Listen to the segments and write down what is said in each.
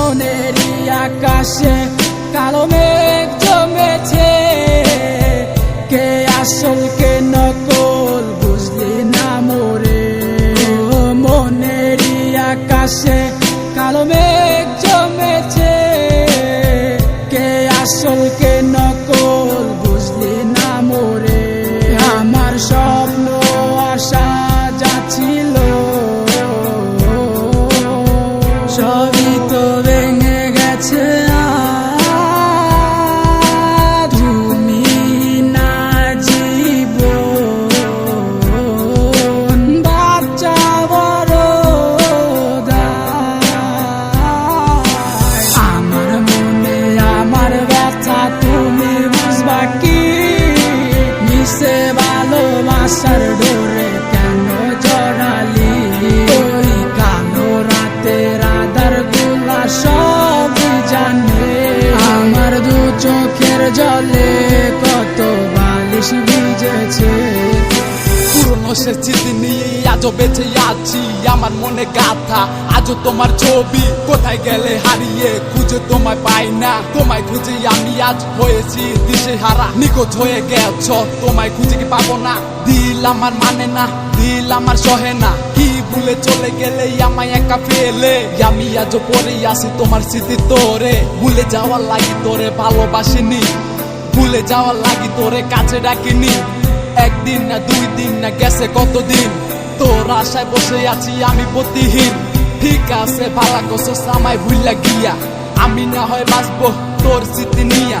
মনেরই আকাশে কালো মেঘ জমেছে, কে আসল কে নকল বুঝলি না মোরে। মনেরই আকাশে কালো মেঘ জমেছে, কে আসল কে নকল বুঝলি না মোরে। আমার স্বপ্ন আশা যাচ্ছিল সবই তো ভেঙে গেছে। তুমি না জীবন বাচ্চা বড় আমার মনে আমার ব্যথা তুমি বুঝবা কি? মিশে ভালোবাসার ডোরে কেন জড়ালি? ওই কালো রাতের আধার গুলা সব জানে। আমার দু চোখের জলে কত বালিশ ভিজেছে। পুরনো সে স্মৃতি নিয়ে আজও বেঁচে আছি, আমার মনে গাথা আজও তোমার ছবি। কোথায় গেলে হারিয়ে খুঁজে তোমায় পাই না, তোমায় খুঁজে আমি আজ হয়েছি দিশেহারা। নিখোঁজ হয়ে গেছ, তোমায় খুঁজে কি পাবো না? দিল আমার মানে না, দিল আমার সহে না। কি ভুলে চলে গেলে আমায় একা ফেলে? আমি আজও পরে আসি তোমার স্মৃতি তোরে। ভুলে যাওয়ার লাগি তোরে ভালোবাসিনি, ভুলে যাওয়ার লাগি তোরে কাছে ডাকিনি। একদিন না দুই দিন না গেছে কতদিন, তোর আশায় বসে আছি আমি প্রতিহীন। ঠিক আছে ভালা করছস আমায় ভুইলা গিয়া, আমি না হয় বাঁচবো তোর স্মৃতি নিয়া।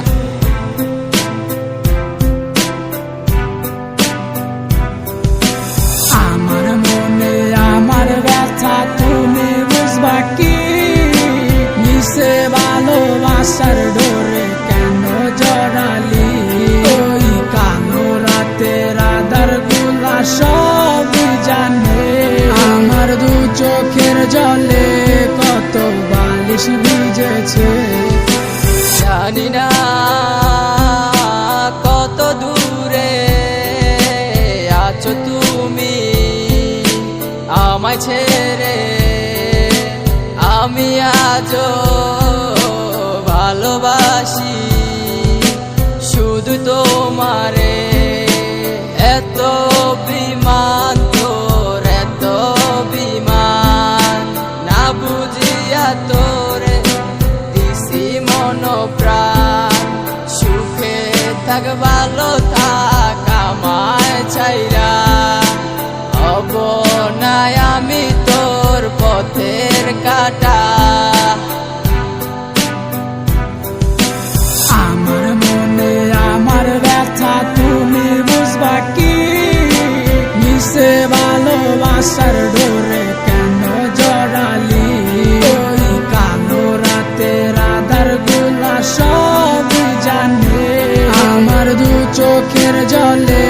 আমার মনে আমার ব্যথা তুমি বুঝবা কি? মিশে ভালোবাসার ডোরে কেন জড়ালি? ওই কালো রাতের আধার গুলা সব জানে। আমার দু চোখের জলে কত বালিশ ভিজেছে। জানি না কত দূরে আছো তুমি আমায় ছেড়ে। আমি আজও ভালোবাসি শুধু তোমারে। এত বিমান তোর, এত বিমান না বুঝিয়া তোরে দিছি মন প্রাণ। সুখে থাক ভালো থাক আমায় ছাইরা, হব না আমি তোর পথের কাটা। আমার মনে আমার ব্যথা তুমি বুঝবা কি? মিশে ভালোবাসার ডোরে কেন জড়ালি? ওই কালো রাতের আধার গুলা সব জানে। আমার দু চোখের জলে